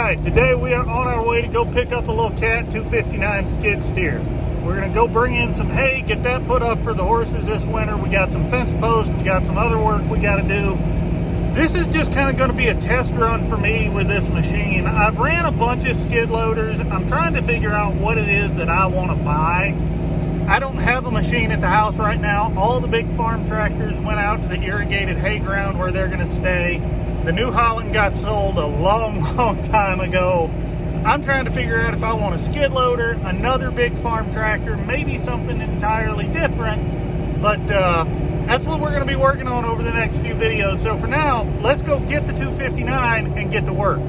Alright, today we are on our way to go pick up a little cat 259 skid steer. We're going to go bring in some hay, get that put up for the horses this winter. We got some fence posts, we got some other work we got to do. This is just kind of going to be a test run for me with this machine. I've ran a bunch of skid loaders. I'm trying to figure out what it is that I want to buy. I don't have a machine at the house right now. All the big farm tractors went out to the irrigated hay ground where they're going to stay. The New Holland got sold a long time ago. I'm trying to figure out if I want a skid loader, another big farm tractor, maybe something entirely different. But that's what we're going to be working on over the next few videos. So for now, let's go get the 259 and get to work.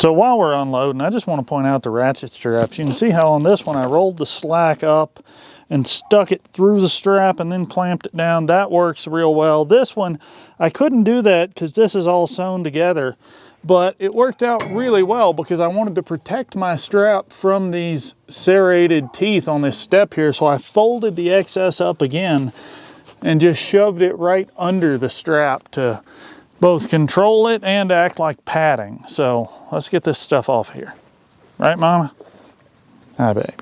So while we're unloading, I just want to point out the ratchet straps. You can see how on this one I rolled the slack up and stuck it through the strap and then clamped it down. That works real well. This one, I couldn't do that because this is all sewn together, but it worked out really well because I wanted to protect my strap from these serrated teeth on this step here. So I folded the excess up again and just shoved it right under the strap to both control it and act like padding. So let's get this stuff off here. Right, Mama? Hi, baby.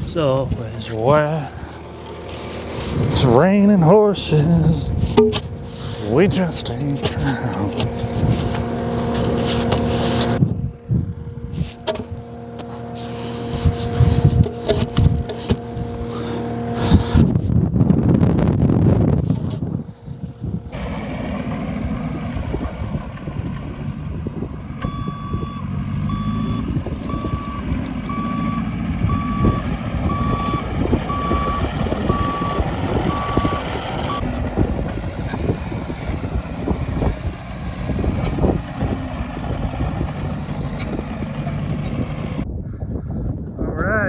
So it's wet, it's raining horses, we just ain't around.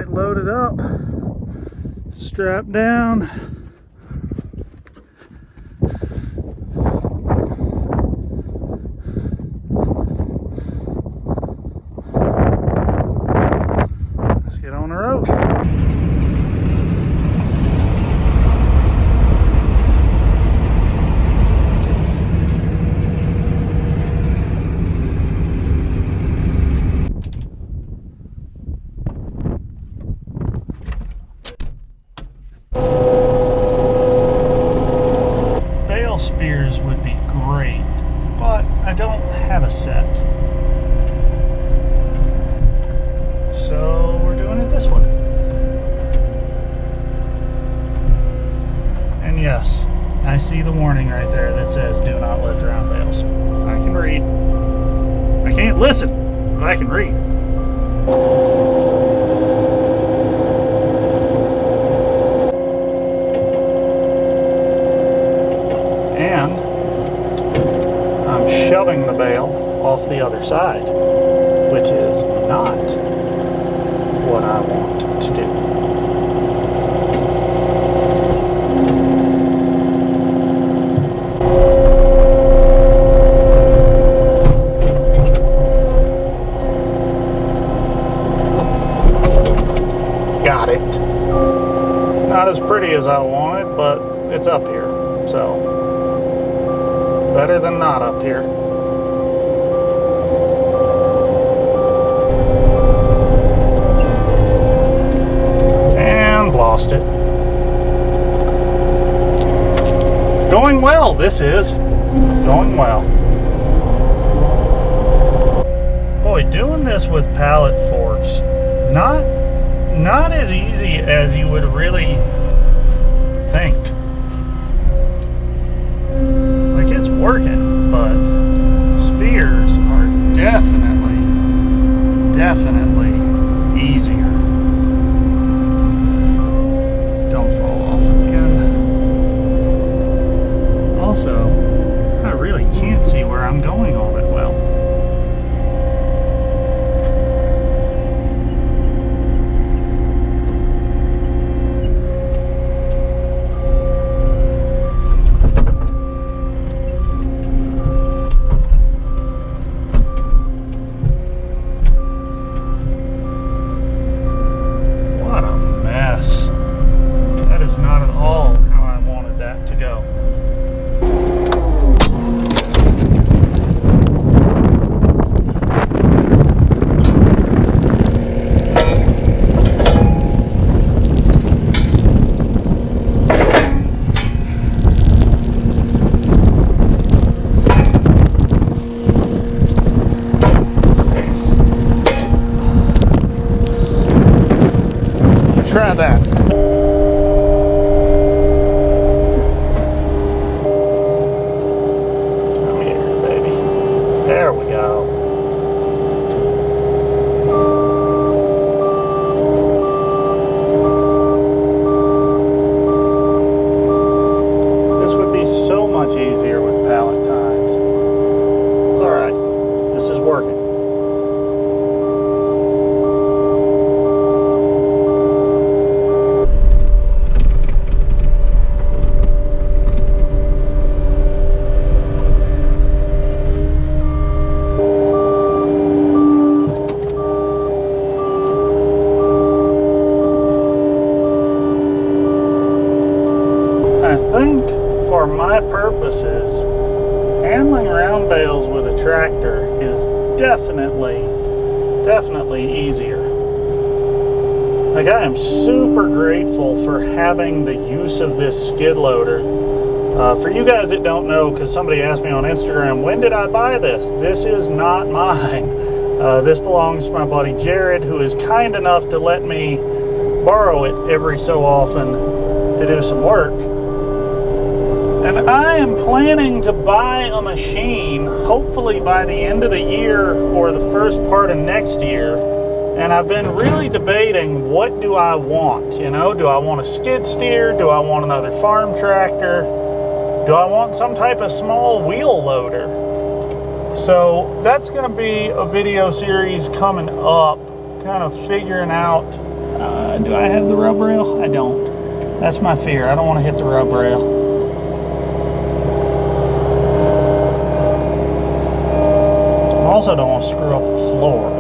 Loaded up, strapped down. Let's get on the road. Spears would be great, but I don't have a set. So we're doing it this way. And yes, I see the warning right there that says do not lift around bales. I can read. I can't listen, but I can read. And I'm shoving the bale off the other side, which is not what I want to do. it's up here. So, better than not up here. And lost it. Going well, this is. Going well. Boy, doing this with pallet forks, not as easy as you would really think. Like, it's working, but spears are definitely easier. Don't fall off again. Also, I really can't see where I'm going all that well. Try that. Come here, baby. There we go. This would be so much easier with pallet tines. It's alright. This is working. I think for my purposes, handling round bales with a tractor is definitely easier. Like, I am super grateful for having the use of this skid loader. For you guys that don't know, because somebody asked me on Instagram, when did I buy this? This is not mine. This belongs to my buddy Jared, who is kind enough to let me borrow it every so often to do some work. And I am planning to buy a machine, hopefully by the end of the year or the first part of next year. And I've been really debating, what do I want? You know, do I want a skid steer? Do I want another farm tractor? Do I want some type of small wheel loader? So that's going to be a video series coming up, kind of figuring out, do I have the rub rail? I don't. That's my fear. I don't want to hit the rub rail. Also don't want to screw up the floor.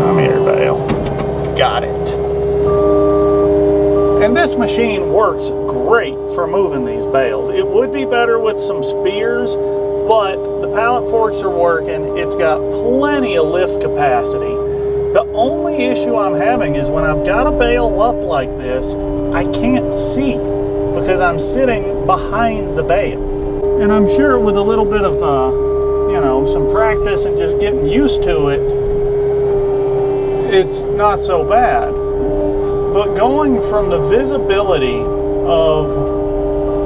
Come here, bale. Got it. And this machine works great for moving these bales. It would be better with some spears, but the pallet forks are working. It's got plenty of lift capacity. The only issue I'm having is when I've got a bale up like this, I can't see because I'm sitting behind the bale. And I'm sure with a little bit of, you know, some practice and just getting used to it, it's not so bad. But going from the visibility of,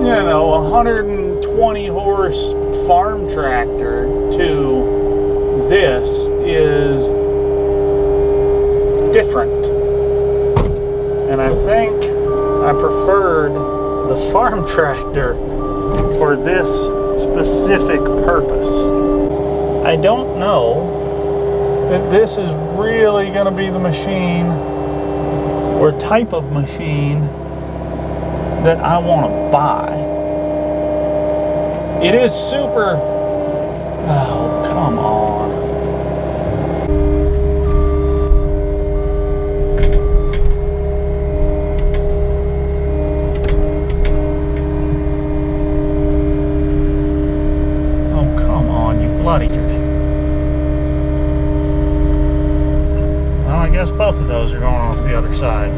you know, a 120 horse farm tractor to this is different. And I think I preferred the farm tractor for this specific purpose. I don't know that this is really going to be the machine or type of machine that I want to buy. It is super... Oh, come on. guess both of those are going off the other side.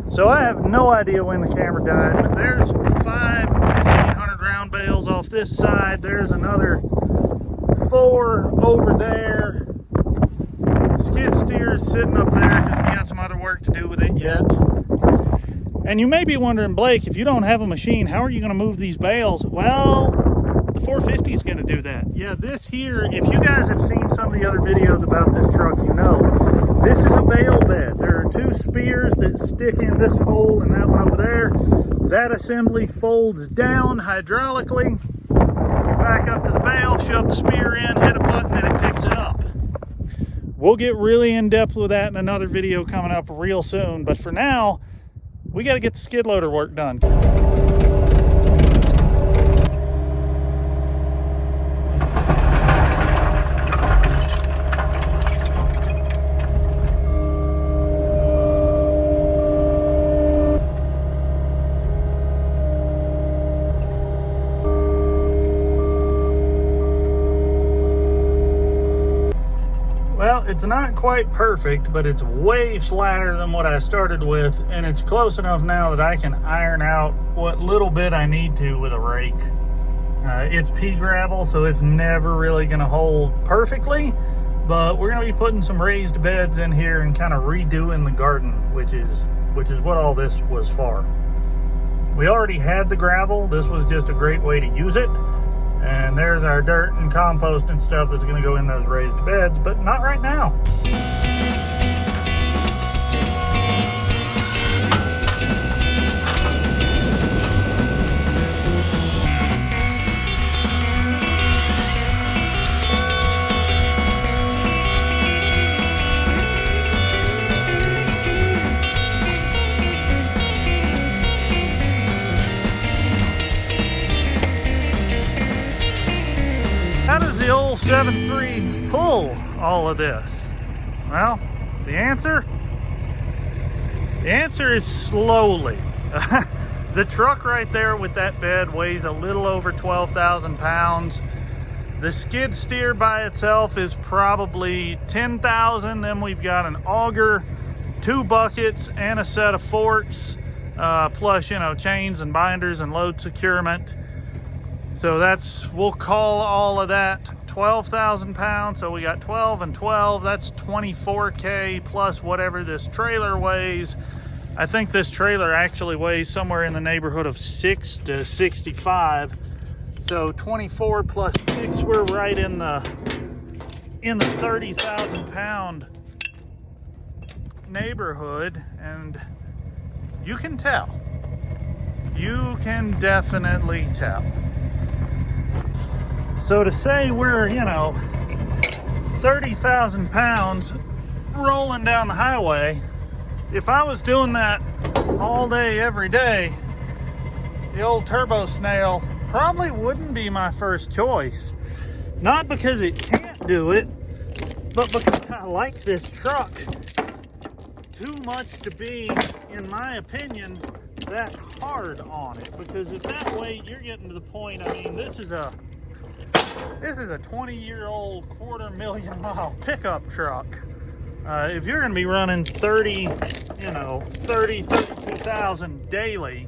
So I have no idea when the camera died, but there's 1500 round bales off this side. There's another 4 over there. Skidsteer is sitting up there because we got some other work to do with it yet. And you may be wondering, Blake, if you don't have a machine, how are you going to move these bales? Well, the 450 is going to do that. Yeah, this here, if you guys have seen some of the other videos about this truck, you know, this is a bale bed. There are 2 spears that stick in this hole and that one over there. That assembly folds down hydraulically. You back up to the bale, shove the spear in, hit a button, and it picks it up. We'll get really in depth with that in another video coming up real soon. But for now, we got to get the skid loader work done. Well, it's not quite perfect, but it's way flatter than what I started with, and it's close enough now that I can iron out what little bit I need to with a rake. It's pea gravel, so it's never really going to hold perfectly, but we're going to be putting some raised beds in here and kind of redoing the garden, which is what all this was for. We already had the gravel. This was just a great way to use it. And there's our dirt and compost and stuff that's going to go in those raised beds, but not right now. How does the old 7.3 pull all of this? Well, the answer is slowly. The truck right there with that bed weighs a little over 12,000 pounds. The skid steer by itself is probably 10,000. Then we've got an auger, 2 buckets, and a set of forks, plus, you know, chains and binders and load securement. So we'll call all of that 12,000 pounds. So we got 12 and 12, that's 24K plus whatever this trailer weighs. I think this trailer actually weighs somewhere in the neighborhood of 6 to 65. So 24 plus 6, we're right in the 30,000 pound neighborhood, and you can tell. You can definitely tell. So to say we're, you know, 30,000 pounds rolling down the highway, if I was doing that all day, every day, the old turbo snail probably wouldn't be my first choice. Not because it can't do it, but because I like this truck too much to be, in my opinion, that hard on it. Because at that weight, you're getting to the point, I mean, this is a 20-year-old $250,000 pickup truck. If you're going to be running 32,000 daily,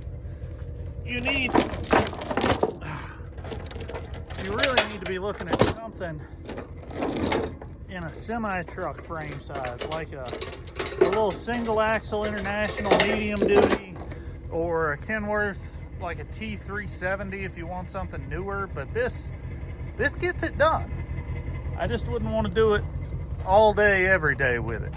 you really need to be looking at something in a semi-truck frame size, like a little single axle international medium duty, or a Kenworth, like a T370 if you want something newer. But this gets it done. I just wouldn't want to do it all day, every day with it.